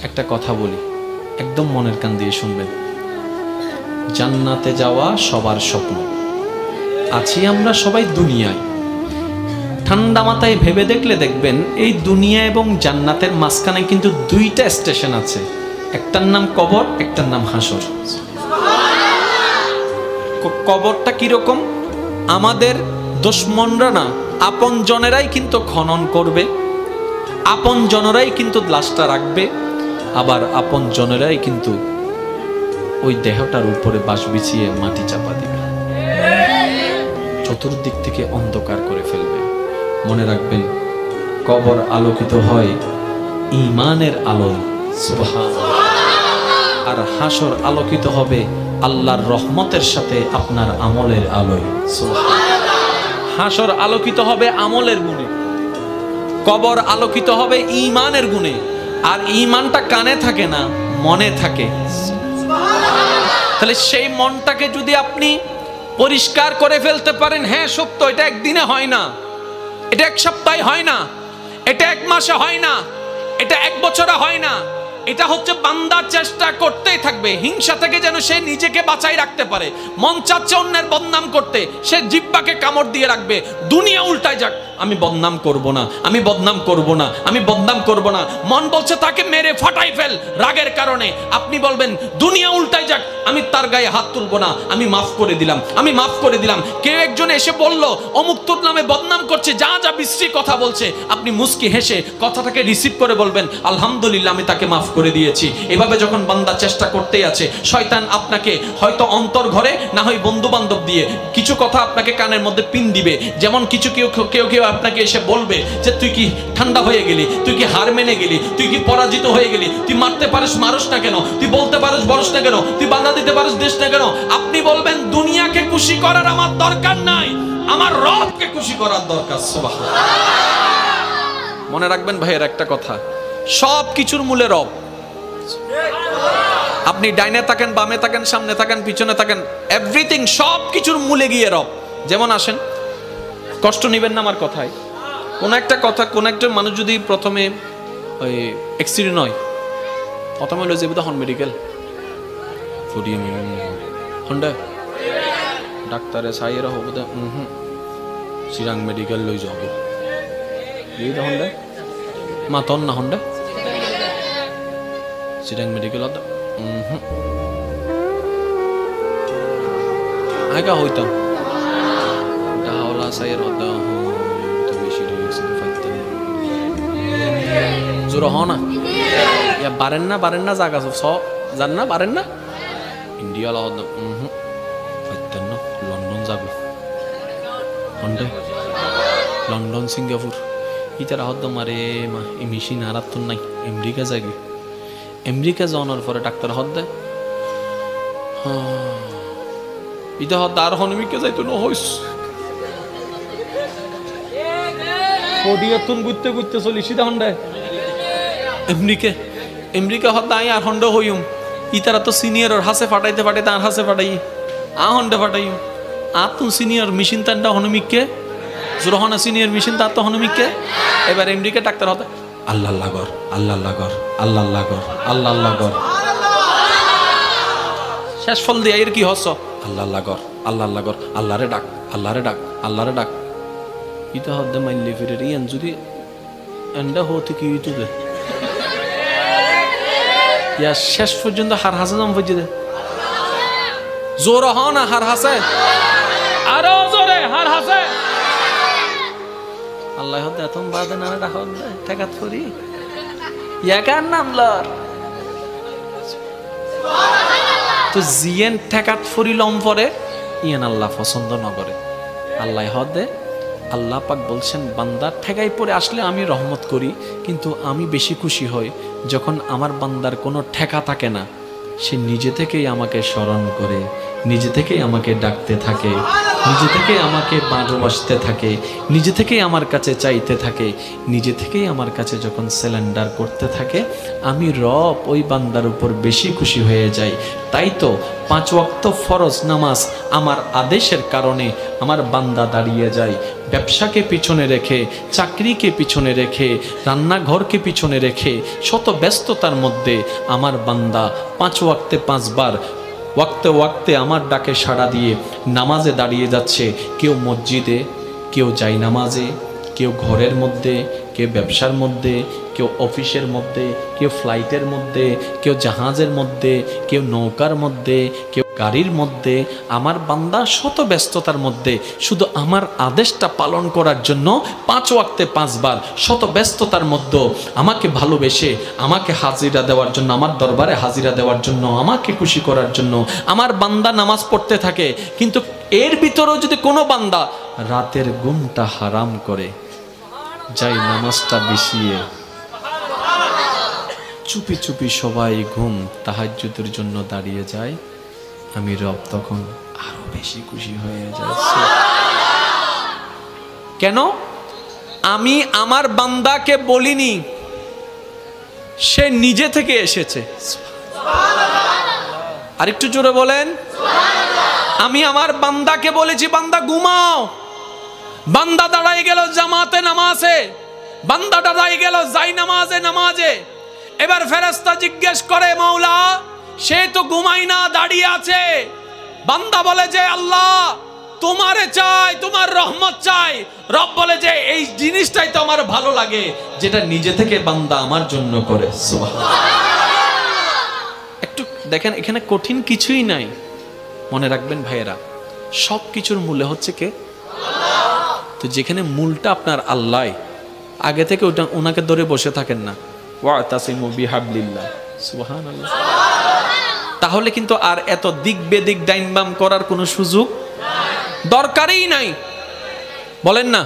একটা কথা বলি, একদম মনের কান দিয়ে শুনবেন। জান্নাতে যাওয়া সবার স্বপ্ন। আছি আমরা সবাই দুনিয়ায়। ঠান্ডা মাথায় ভেবে দেখলে দেখবেন এই দুনিয়া এবং জান্নাতের মাঝখানে কিন্তু দুইটা স্টেশন আছে, একটার নাম কবর, একটার নাম হাসর। কবরটা কিরকম? আমাদের দুশমনরা না, আপন জনেরাই কিন্তু খনন করবে, আপন জনেরাই কিন্তু লাশটা রাখবে, আবার আপন জনেরাই কিন্তু ওই দেহটার উপরে বাঁশ বিছিয়ে মাটি চাপা দিবে, চতুর্দিক থেকে অন্ধকার করে ফেলবে। মনে রাখবেন, কবর আলোকিত হয় ঈমানের আলোয়, সুবহানাল্লাহ। আর হাসর আলোকিত হবে আল্লাহর রহমতের সাথে আপনার আমলের আলোয়, সুবহানাল্লাহ। হাসর আলোকিত হবে আমলের গুণে, কবর আলোকিত হবে ঈমানের গুণে। আর ঈমানটা কানে থাকে না, মনে থাকে। তাহলে সেই মনটাকে যদি আপনি পরিষ্কার করে ফেলতে পারেন, হ্যাঁ সত্য, এটা একদিনে হয় না, এটা এক সপ্তাহে হয় না, এটা এক মাসে হয় না, এটা এক বছরে হয় না। এটা হচ্ছে বান্দা চেষ্টা করতেই থাকবে হিংসা থেকে যেন সে নিজেকে বাঁচাই রাখতে পারে। মন চাচ্ছে অন্যের বদনাম করতে, সে জিহ্বাকে কামড় দিয়ে রাখবে। দুনিয়া উল্টায় যাক, আমি বদনাম করব না, আমি বদনাম করব না, আমি বদনাম করব না। মন বলছে তাকে মেরে ফাটাই ফেল রাগের কারণে। আপনি বলবেন দুনিয়া উল্টায় যাক, আমি তার গায়ে হাত তুলব না, আমি মাফ করে দিলাম, আমি মাফ করে দিলাম। কেউ একজন এসে বলল অমুক তোর নামে বদনাম করছে, যা যা বিশ্রী কথা বলছে, আপনি মুস্কি হেসে কথাটাকে রিসিভ করে বলবেন আলহামদুলিল্লাহ, আমি তাকে মাফ করে দিয়েছি। এভাবে যখন বান্দা চেষ্টা করতেই আছে, শয়তান আপনাকে হয়তো অন্তর ঘরে, না হয় বন্ধু বান্ধব দিয়ে কিছু কথা আপনাকে কানের মধ্যে পিন দিবে। যেমন কিছু কেউ আপনাকে এসে বলবে যে তুই কি ঠান্ডা হয়ে গেলি, তুই কি হার মেনে গেলি, তুই কি পরাজিত হয়ে গেলি, তুই মারতে পারিস মারুস না কেন, তুই বলতে পারিস বলস না কেন, তুই বাধা দিতে পারিস দিস না কেন। আপনি বলবেন দুনিয়াকে খুশি করার আমার দরকার নাই, আমার রবকে খুশি করার দরকার, সুবহানাল্লাহ। মনে রাখবেন ভাইয়ের একটা কথা, সব কিছুর মূলে রব। আপনি ডাইনে থাকেন, বামে থাকেন, সামনে থাকেন, পিছনে থাকেন, এভরিথিং, সব কিছুর মূলে গিয়ে রব। যেমন আসেন, কষ্ট নেবেন না আমার কথায়। কোন একটা কথা, কোন একটা মানুষ যদি প্রথমে ওই অ্যাক্সিডেন্ট হয়, প্রথমে হলো যে হন মেডিকেল ফুটিয়ে হন্ডা ডাক্তারে সাইয়েরা হবো দে চিরাং মেডিকেল লই যাব এই দে হন্ডা মাতন না হন্ডা চিরাং মেডিকেল আগা হইতাম ডাহলা সাইয়ের হদ জোর হ না, ইয়া বারেন না জাগা সব জান না, বারেন না ইন্ডিয়া লন্ডন যাব, লন্ডন সিঙ্গাপুর ইতারা হদ্দ মারে মা এই মেশিন আর তো নাই। আমেরিকা যাবি, আমেরিকা যাওয়ার পরে ডাক্তার হদ দেয় ইটা হদ আর হনমিকে যাইতো না হইস পডিয়াতুন ঘুরতে ঘুরতে চলি সিধা হন্ডায় আমেরিকা হদ আই আর হন্ড হইম ইতারা তো সিনিয়র হাসে ফাটাইতে ফাটাইতে আর হাসে ফাটাই আ হন্ডে ফাটাইম আর তুন সিনিয়র মেশিন তানটা হনমিককে জোরহনা সিনিয়র মেশিন তার তো হনমিককে। এবার আমেরিকা ডাক্তার হতে আল্লাহ লাগর আল্লাহ লাগর আল্লাহ লাগর আল্লাহ লাগর শেষ ফল দিয়ে এর কি হস আল্লাহ লাগর আল্লাহ লাগর আল্লাহরে ডাক আল্লাহরে ডাক আল্লাহরে ডাক ইটা হদ্দে মাইলে ফিরে ইয়ান যদি এন্ডা হতে কি ইটু দে ইয়া শেষ পর্যন্ত হার হাসে নাম বুঝে দে জোর হ না হার হাসে আরো জোরে হার হাসে আল্লাহ হদ্দে এতম বাদে না ডাক হদ্দে ঠেকাত করি ইয়া কার নাম লর তো জিয়েন ঠেকাত ফরি লম পরে ইয়ান আল্লাহ পছন্দ না করে। আল্লাহ হদ্দে আল্লাহ পাক বলছেন বান্দা ঠেকাই পড়ে আসলে আমি রহমত করি, কিন্তু আমি বেশি খুশি হই যখন আমার বান্দার কোনো ঠেকা থাকে না, সে নিজে থেকেই আমাকে স্মরণ করে নিজে থেকেই আমাকে ডাকতে থাকে, নিজে থেকেই আমাকে ভালোবাসতে থাকে, নিজে থেকেই আমার কাছে চাইতে থাকে, নিজে থেকেই আমার কাছে যখন সিলিন্ডার করতে থাকে, আমি রব ওই বান্দার উপর বেশি খুশি হয়ে যাই। তাই তো 5 ওয়াক্ত ফরজ নামাজ আমার আদেশের কারণে আমার বান্দা দাঁড়িয়ে যায়। ব্যবসাকে পিছনে রেখে, চাকরিকে পিছনে রেখে, রান্নাঘরকে পিছনে রেখে, শত ব্যস্ততার মধ্যে আমার বান্দা 5 ওয়াক্তে 5 বার ওয়াক্তে ওয়াক্তে আমার ডাকে সাড়া দিয়ে নামাজে দাঁড়িয়ে যাচ্ছে। কেউ মসজিদে, কেউ যায় নামাজে, কেউ ঘরের মধ্যে, কেউ ব্যবসার মধ্যে, কেউ অফিসের মধ্যে, কেউ ফ্লাইটের মধ্যে, কেউ জাহাজের মধ্যে, কেউ নৌকার মধ্যে, কেউ গাড়ির মধ্যে। আমার বান্দা শত ব্যস্ততার মধ্যে শুধু আমার আদেশটা পালন করার জন্য 5 ওয়াক্তে 5 বার শত ব্যস্ততার মধ্যে আমাকে ভালোবেসে, আমাকে হাজিরা দেওয়ার জন্য, আমার দরবারে হাজিরা দেওয়ার জন্য, আমাকে খুশি করার জন্য আমার বান্দা নামাজ পড়তে থাকে। কিন্তু এর ভিতরেও যদি কোনো বান্দা রাতের ঘুমটা হারাম করে, যাই নামাজটা বিছিয়ে চুপি চুপি সবাই ঘুম তাহাজ্জুদের জন্য দাঁড়িয়ে যায়, আমি রব তখন আরো বেশি খুশি হয়ে যাচ্ছে। কেন? আমি আমার বান্দাকে বলিনি, সে নিজে থেকে এসেছে। আরেকটু জোরে বলেন। আমি আমার বান্দাকে বলেছি, বান্দা ঘুমাও। বান্দা দাঁড়াই গেল জামাতে নামাজে, বান্দা দাঁড়াই গেল যাই নামাজে। এবার ফেরেশতা জিজ্ঞেস করে, মাওলা সে তো ঘুমাই না, দাঁড়িয়ে আছে। বান্দা বলে যে আল্লাহ তোমারে চাই, তোমার রহমত চাই। রব বলে যে এই জিনিসটাই তো আমার ভালো লাগে, যেটা নিজে থেকে বান্দা আমার জন্য করে। সুবহানাল্লাহ। একটু দেখেন, এখানে কঠিন কিছুই নাই। মনে রাখবেন ভাইয়েরা, সব কিছুর মূলে হচ্ছে কে? তো যেখানে মূলটা আপনার আল্লাহ, আগে থেকে ওটা ওনাকে ধরে বসে থাকেন না। ওয়াতাসিমু বিহাবলিল্লাহ। সুবহানাল্লাহ। তাহলে কিন্তু আর এত দিক বেদিক ডাইন বাম করার কোনো সুযোগ দরকারই নাই। বলেন না?